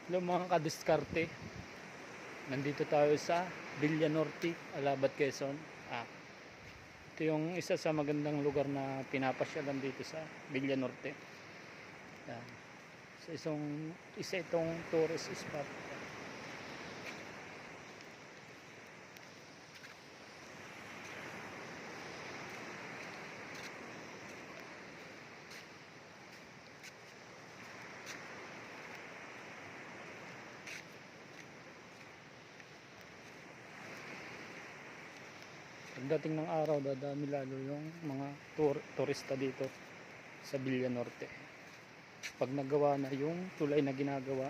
Hello mga kadiskarte. Nandito tayo sa Villa Norte, Alabat, Quezon. Ito yung isa sa magandang lugar na pinapasyalan dito sa Villa Norte. Yan. Isa itong tourist spot. Pagdating ng araw, dadami lalo yung mga turista dito sa Villa Norte. Pag nagawa na yung tulay na ginagawa,